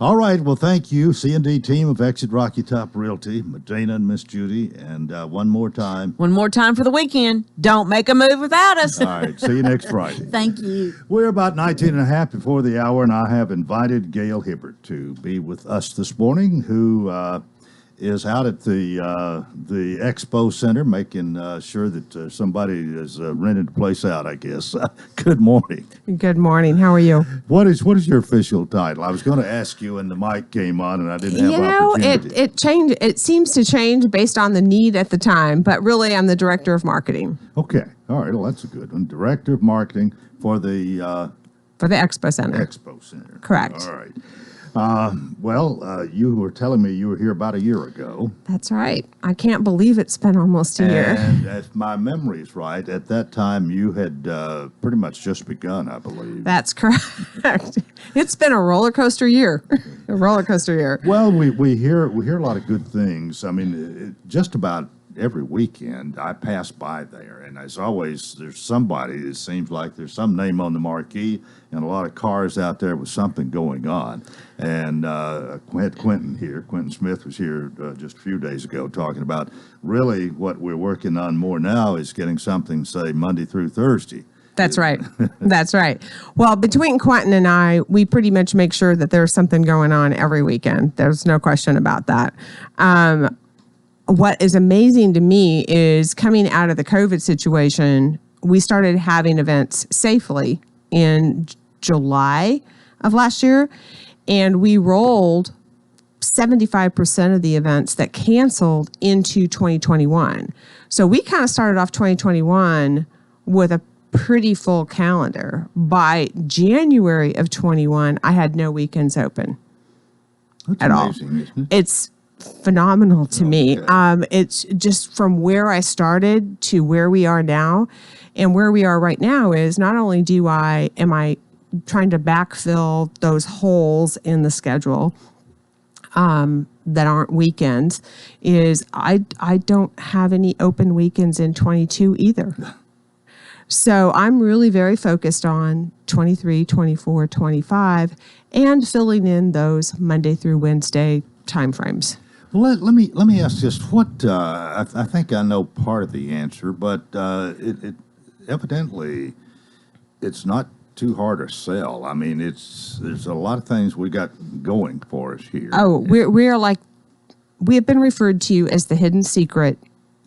All right. Well, thank you, C&D team of Exit Rocky Top Realty, Medina and Miss Judy. And one more time. One more time for the weekend. Don't make a move without us. All right. See you next Friday. Thank you. We're about 19 and a half before the hour, and I have invited Gail Hibbert to be with us this morning, who is out at the Expo Center making sure that somebody has rented the place out, I guess. Good morning. Good morning. How are you? What is your official title? I was going to ask you, and the mic came on, and I didn't have opportunity. It changed. It seems to change based on the need at the time, but really I'm the director of marketing. Okay. All right. Well, that's a good one. Director of marketing for the Expo Center. Expo Center. Correct. All right. You were telling me you were here about a year ago. That's right. I can't believe it's been almost a year. And if my memory is right, at that time you had pretty much just begun, I believe. That's correct. It's been a roller coaster year. A roller coaster year. Well, we hear a lot of good things. I mean, just about every weekend I pass by there, and as always, there's somebody. It seems like there's some name on the marquee, and a lot of cars out there with something going on. And had Quentin Smith was here just a few days ago talking about really what we're working on more now is getting something, say, Monday through Thursday. That's right. That's right. Well, between Quentin and I, we pretty much make sure that there's something going on every weekend. There's no question about that. What is amazing to me is coming out of the COVID situation, we started having events safely in July of last year, and we rolled 75% of the events that canceled into 2021. So we kind of started off 2021 with a pretty full calendar. By January of 21, I had no weekends open. That's at amazing, all. Isn't it? It's phenomenal to me. It's just from where I started to where we are now, and where we are right now is not only am I trying to backfill those holes in the schedule that aren't weekends, is I don't have any open weekends in 22 either. So I'm really very focused on 23, 24, 25, and filling in those Monday through Wednesday timeframes. Well, let me ask this. What I think I know part of the answer, but it evidently it's not too hard to sell. I mean, there's a lot of things we got going for us here. Oh, we're like, we have been referred to as the hidden secret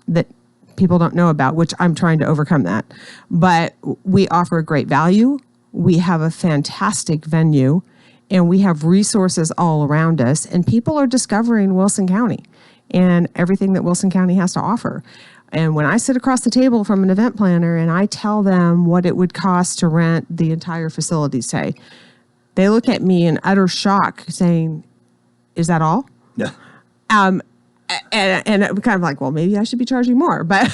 that people don't know about, which I'm trying to overcome that. But we offer a great value. We have a fantastic venue, and we have resources all around us, and people are discovering Wilson County and everything that Wilson County has to offer. And when I sit across the table from an event planner and I tell them what it would cost to rent the entire facility, say, they look at me in utter shock saying, "Is that all?" Yeah. And I'm kind of like, well, maybe I should be charging more, but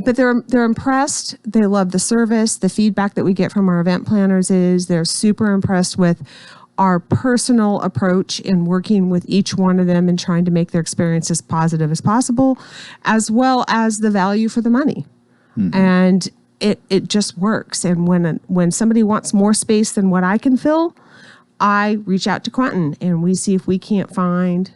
they're impressed. They love the service. The feedback that we get from our event planners is they're super impressed with our personal approach in working with each one of them and trying to make their experience as positive as possible, as well as the value for the money. Mm-hmm. And it just works. And when somebody wants more space than what I can fill, I reach out to Quentin and we see if we can't find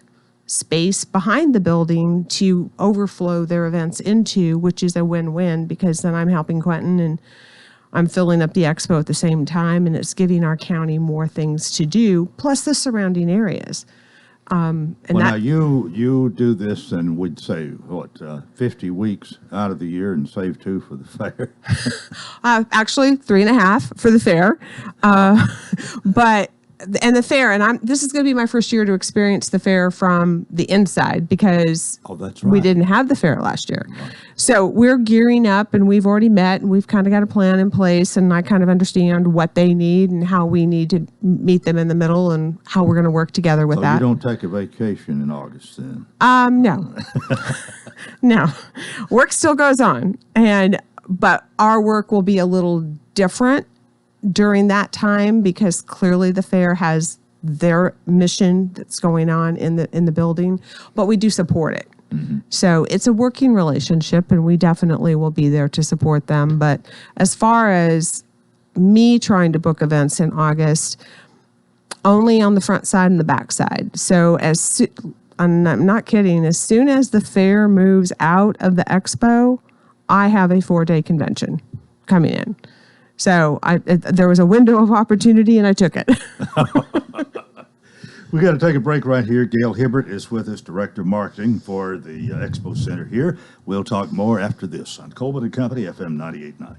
space behind the building to overflow their events into, which is a win-win, because then I'm helping Quentin and I'm filling up the expo at the same time, and it's giving our county more things to do, plus the surrounding areas. Now you do this, and we'd say, 50 weeks out of the year and save 2 for the fair? Actually, 3.5 for the fair. And the fair, and this is going to be my first year to experience the fair from the inside, because that's right. We didn't have the fair last year. Right. So we're gearing up, and we've already met, and we've kind of got a plan in place, and I kind of understand what they need and how we need to meet them in the middle and how we're going to work together with that. You don't take a vacation in August then? No. No. Work still goes on, but our work will be a little different during that time, because clearly the fair has their mission that's going on in the building, but we do support it. Mm-hmm. So it's a working relationship, and we definitely will be there to support them. But as far as me trying to book events in August, only on the front side and the back side. So I'm not kidding, as soon as the fair moves out of the expo, I have a 4-day convention coming in. So there was a window of opportunity, and I took it. We got to take a break right here. Gail Hibbert is with us, Director of Marketing for the Expo Center here. We'll talk more after this on Coleman and Company, FM 98.9.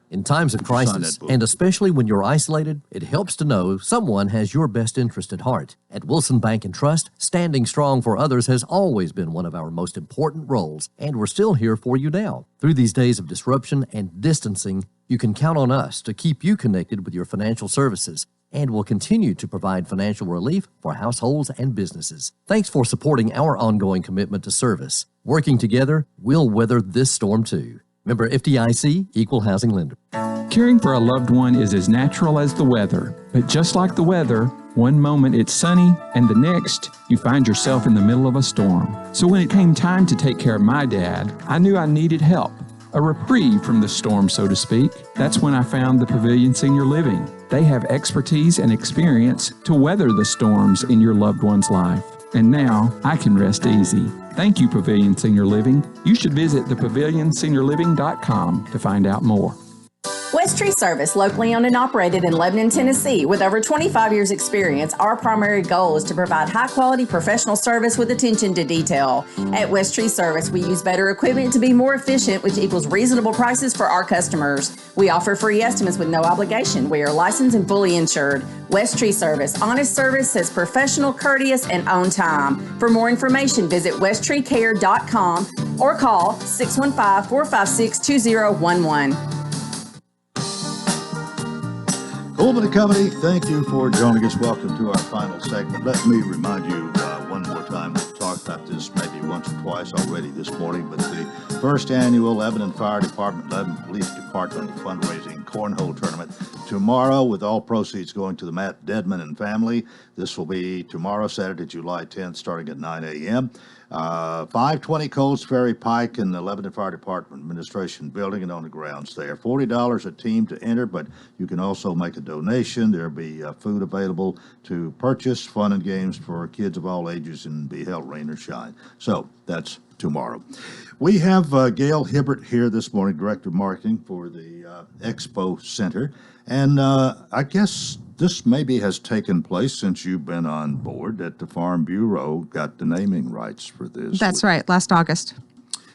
In times of crisis, and especially when you're isolated, it helps to know someone has your best interest at heart. At Wilson Bank and Trust, standing strong for others has always been one of our most important roles, and we're still here for you now. Through these days of disruption and distancing, you can count on us to keep you connected with your financial services, and we'll continue to provide financial relief for households and businesses. Thanks for supporting our ongoing commitment to service. Working together, we'll weather this storm too. Member FDIC, Equal Housing Lender. Caring for a loved one is as natural as the weather. But just like the weather, one moment it's sunny, and the next, you find yourself in the middle of a storm. So when it came time to take care of my dad, I knew I needed help. A reprieve from the storm, so to speak. That's when I found the Pavilion Senior Living. They have expertise and experience to weather the storms in your loved one's life. And now I can rest easy. Thank you, Pavilion Senior Living. You should visit thepavilionseniorliving.com to find out more. West Tree Service, locally owned and operated in Lebanon, Tennessee. With over 25 years experience, our primary goal is to provide high-quality professional service with attention to detail. At West Tree Service, we use better equipment to be more efficient, which equals reasonable prices for our customers. We offer free estimates with no obligation. We are licensed and fully insured. West Tree Service, honest service, says professional, courteous, and on time. For more information, visit westtreecare.com or call 615-456-2011. Coleman and Company, thank you for joining us. Welcome to our final segment. Let me remind you one more time, we've talked about this maybe once or twice already this morning, but the first annual Lebanon Fire Department, Lebanon Police Department fundraising cornhole tournament tomorrow, with all proceeds going to the Matt Dedman and family. This will be tomorrow, Saturday, July 10th, starting at 9 a.m. 520 Coles Ferry Pike in the Lebanon Fire Department Administration Building and on the grounds there. $40 a team to enter, but you can also make a donation. There'll be food available to purchase, fun and games for kids of all ages, and be held rain or shine. So that's tomorrow. We have Gail Hibbert here this morning, Director of Marketing for the Expo Center. And I guess this maybe has taken place since you've been on board, that the Farm Bureau got the naming rights for this. That's right, last August.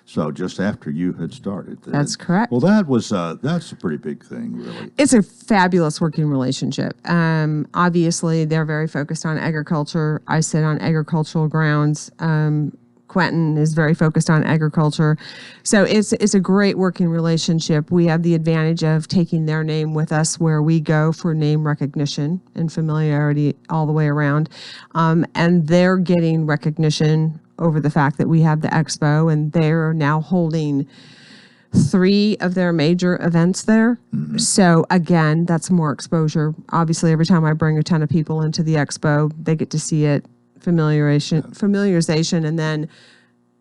So just after you had started. That's correct. Well, that's a pretty big thing, really. It's a fabulous working relationship. Obviously, they're very focused on agriculture. I sit on agricultural grounds. Quentin is very focused on agriculture. So it's a great working relationship. We have the advantage of taking their name with us where we go for name recognition and familiarity all the way around. And they're getting recognition over the fact that we have the expo, and they're now holding 3 of their major events there. Mm-hmm. So again, that's more exposure. Obviously, every time I bring a ton of people into the expo, they get to see it. Familiarization, and then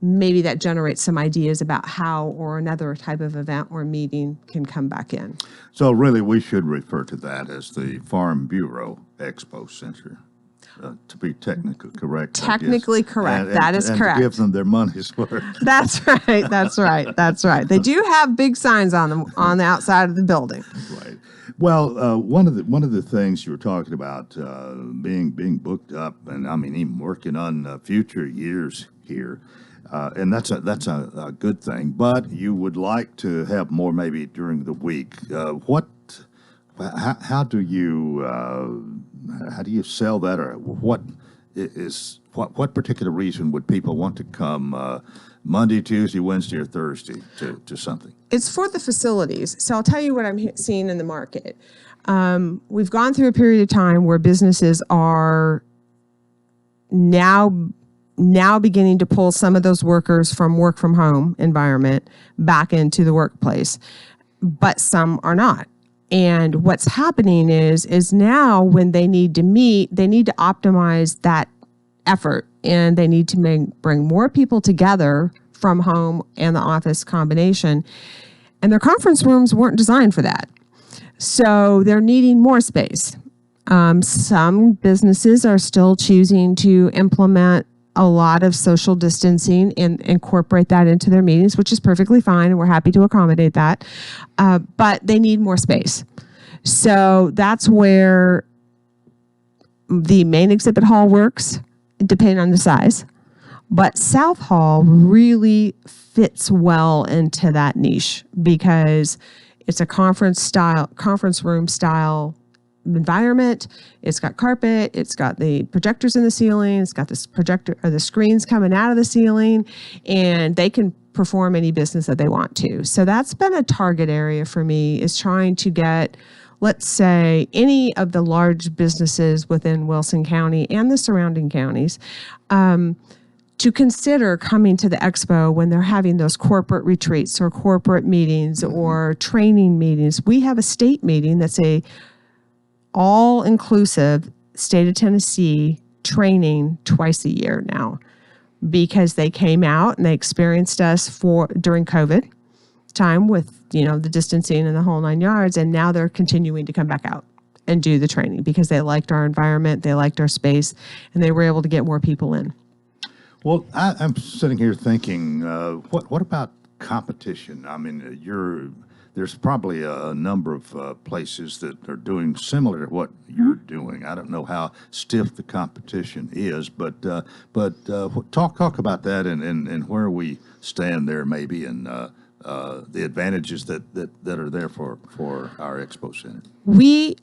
maybe that generates some ideas about how or another type of event or meeting can come back in. So really, we should refer to that as the Farm Bureau Expo Center, to be technically correct. Technically correct. That is and correct. To give them their money's worth. That's right. That's right. That's right. They do have big signs on them on the outside of the building. Right. Well, one of the things you were talking about being booked up, and I mean even working on future years here, and that's a good thing. But you would like to have more maybe during the week. How do you sell that, or what particular reason would people want to come Monday, Tuesday, Wednesday, or Thursday to something? It's for the facilities. So I'll tell you what I'm seeing in the market. We've gone through a period of time where businesses are now beginning to pull some of those workers from work from home environment back into the workplace, but some are not. And what's happening is now when they need to meet, they need to optimize that effort, and they need to bring more people together from home and the office combination. And their conference rooms weren't designed for that. So they're needing more space. Some businesses are still choosing to implement a lot of social distancing and incorporate that into their meetings, which is perfectly fine, and we're happy to accommodate that. But they need more space. So that's where the main exhibit hall works, depending on the size. But South Hall really fits well into that niche because it's a conference room style environment. It's got carpet, it's got the projectors in the ceiling, it's got this projector or the screens coming out of the ceiling, and they can perform any business that they want to. So that's been a target area for me, is trying to get, let's say, any of the large businesses within Wilson County and the surrounding counties to consider coming to the expo when they're having those corporate retreats or corporate meetings or training meetings. We have a state meeting that's a all-inclusive state of Tennessee training twice a year now, because they came out and they experienced us during COVID time with, the distancing and the whole 9 yards. And now they're continuing to come back out and do the training because they liked our environment, they liked our space, and they were able to get more people in. Well, I'm sitting here thinking, what about competition? I mean, there's probably a number of places that are doing similar to what you're doing. I don't know how stiff the competition is, but talk about that and where we stand there maybe, and the advantages that are there for our expo center. We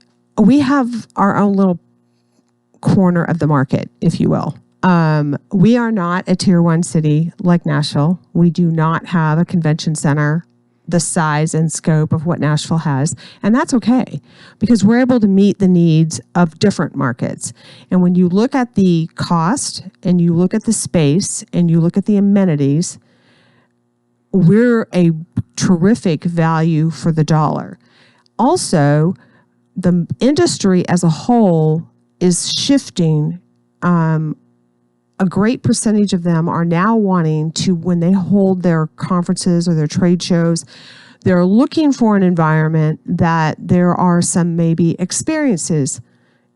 have our own little corner of the market, if you will. We are not a tier 1 city like Nashville. We do not have a convention center the size and scope of what Nashville has. And that's okay, because we're able to meet the needs of different markets. And when you look at the cost and you look at the space and you look at the amenities, we're a terrific value for the dollar. Also, the industry as a whole is shifting. A great percentage of them are now wanting to, when they hold their conferences or their trade shows, they're looking for an environment that there are some maybe experiences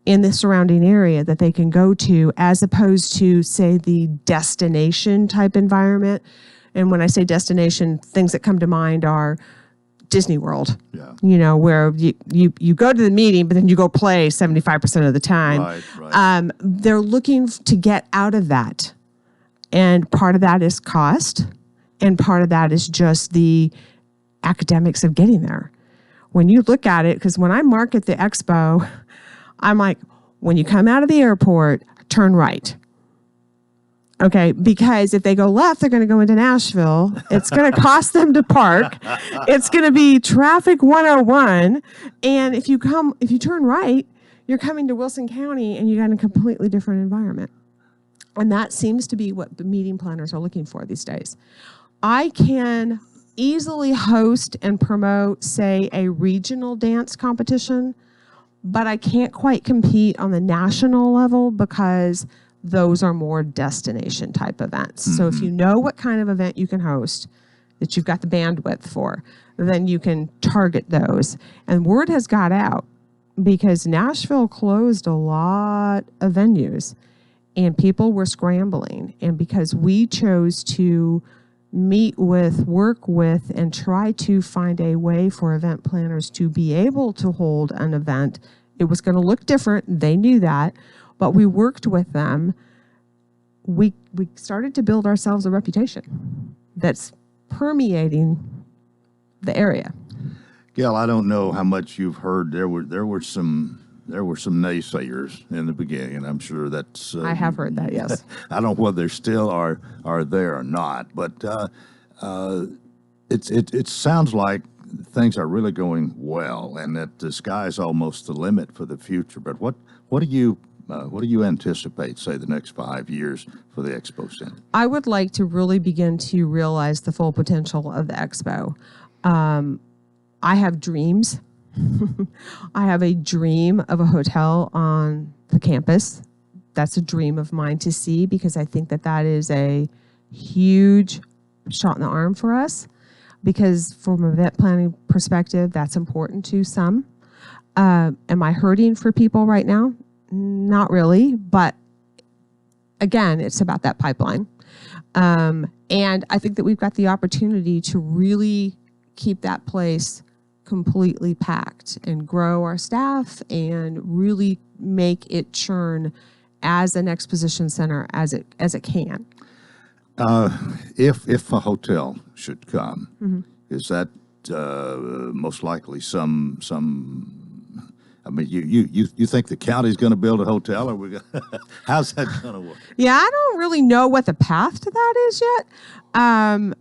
in the surrounding area that they can go to, as opposed to, say, the destination type environment. And when I say destination, things that come to mind are Disney World, where you go to the meeting, but then you go play 75% of the time. Right. They're looking to get out of that. And part of that is cost, and part of that is just the academics of getting there. When you look at it, because when I market the expo, I'm like, when you come out of the airport, turn right. Okay, because if they go left, they're going to go into Nashville. It's going to cost them to park. It's going to be traffic 101. And if you turn right, you're coming to Wilson County and you got a completely different environment. And that seems to be what the meeting planners are looking for these days. I can easily host and promote, say, a regional dance competition, but I can't quite compete on the national level because those are more destination type events. So if you know what kind of event you can host, that you've got the bandwidth for, then you can target those. And word has got out because Nashville closed a lot of venues and people were scrambling. And because we chose to meet with, work with, and try to find a way for event planners to be able to hold an event, it was going to look different. They knew that. But we worked with them. We started to build ourselves a reputation that's permeating the area. Gail, I don't know how much you've heard. There were some naysayers in the beginning, and I'm sure that's. I have heard that. Yes. I don't know whether they still are there or not, but it sounds like things are really going well, and that the sky's almost the limit for the future. But what do you anticipate, say, the next 5 years for the Expo Center? I would like to really begin to realize the full potential of the Expo. I have dreams. I have a dream of a hotel on the campus. That's a dream of mine to see because I think that is a huge shot in the arm for us because from an event planning perspective, that's important to some. Am I hurting for people right now? Not really, but again, it's about that pipeline. And I think that we've got the opportunity to really keep that place completely packed and grow our staff and really make it churn as an exposition center as it can. If a hotel should come, is that most likely some? I mean, you think the county's going to build a hotel, or how's that going to work? Yeah, I don't really know what the path to that is yet. I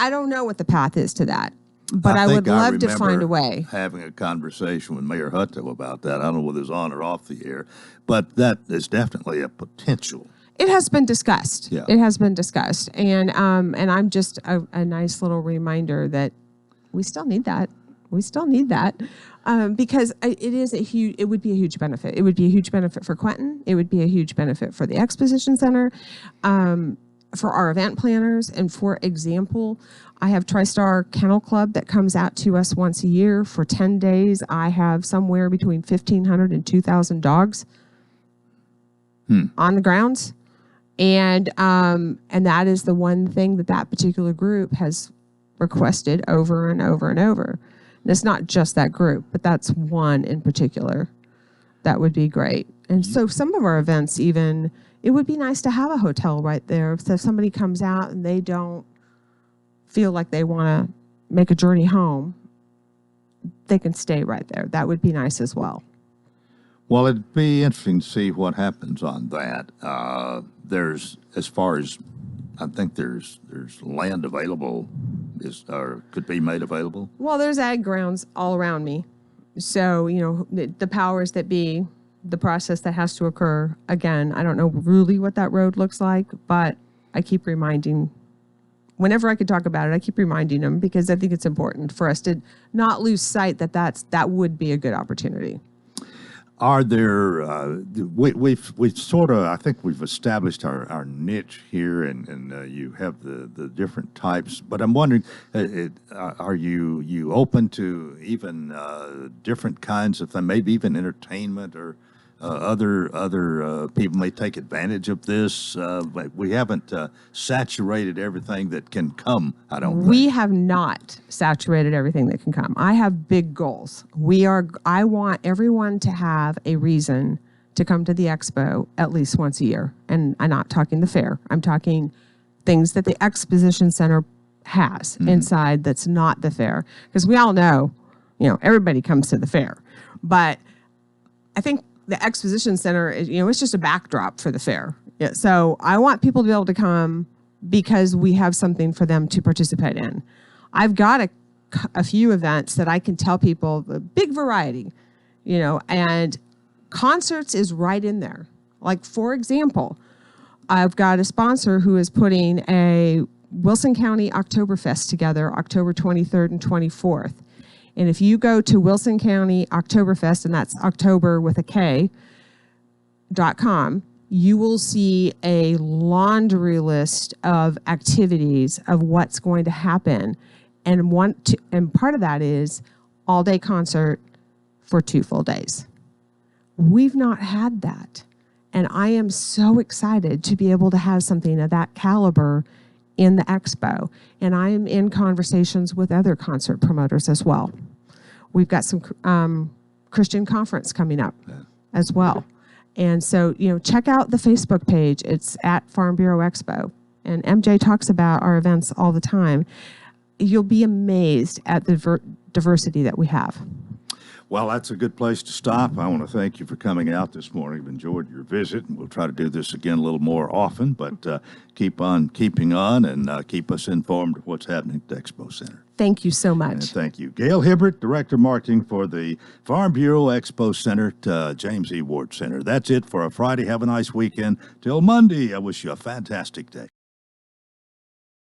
don't know what the path is to that, but I would love to find a way. Having a conversation with Mayor Hutto about that. I don't know whether it's on or off the air, but that is definitely a potential. It has been discussed. Yeah. It has been discussed, and I'm just a nice little reminder that we still need that. We still need that because it would be a huge benefit. It would be a huge benefit for Quentin. It would be a huge benefit for the Exposition Center, for our event planners. And for example, I have TriStar Kennel Club that comes out to us once a year for 10 days. I have somewhere between 1,500 and 2,000 dogs on the grounds. And that is the one thing that particular group has requested over and over and over. And it's not just that group, but that's one in particular. That would be great. And so some of our events even, it would be nice to have a hotel right there. So if somebody comes out and they don't feel like they want to make a journey home, they can stay right there. That would be nice as well. Well, it'd be interesting to see what happens on that. As far as I think there's land available or could be made available. Well, there's ag grounds all around me. So, the powers that be, the process that has to occur. Again, I don't know really what that road looks like, but I keep reminding whenever I could talk about it, I keep reminding them because I think it's important for us to not lose sight that that would be a good opportunity. Are there, we've sort of, I think we've established our niche here, and you have the different types, but I'm wondering, are you open to even different kinds of things, maybe even entertainment or other people may take advantage of this? But we haven't saturated everything that can come, I don't think. We have not saturated everything that can come. I have big goals. I want everyone to have a reason to come to the expo at least once a year. And I'm not talking the fair. I'm talking things that the exposition center has inside that's not the fair. Because we all know, everybody comes to the fair. But I think the exposition center is, it's just a backdrop for the fair. Yeah, so I want people to be able to come because we have something for them to participate in. I've got a few events that I can tell people, a big variety, and concerts is right in there. Like, for example, I've got a sponsor who is putting a Wilson County Oktoberfest together, October 23rd and 24th. And if you go to Wilson County Oktoberfest, and that's October with a K.com, you will see a laundry list of activities of what's going to happen. And part of that is all-day concert for 2 full days. We've not had that. And I am so excited to be able to have something of that caliber in the expo. And I am in conversations with other concert promoters as well. We've got some Christian conference coming up as well. And so, check out the Facebook page. It's at Farm Bureau Expo. And MJ talks about our events all the time. You'll be amazed at the diversity that we have. Well, that's a good place to stop. I want to thank you for coming out this morning. I've enjoyed your visit, and we'll try to do this again a little more often, but keep on keeping on and keep us informed of what's happening at the Expo Center. Thank you so much. And thank you. Gail Hibbert, Director of Marketing for the Farm Bureau Expo Center at James E. Ward Center. That's it for a Friday. Have a nice weekend. Till Monday, I wish you a fantastic day.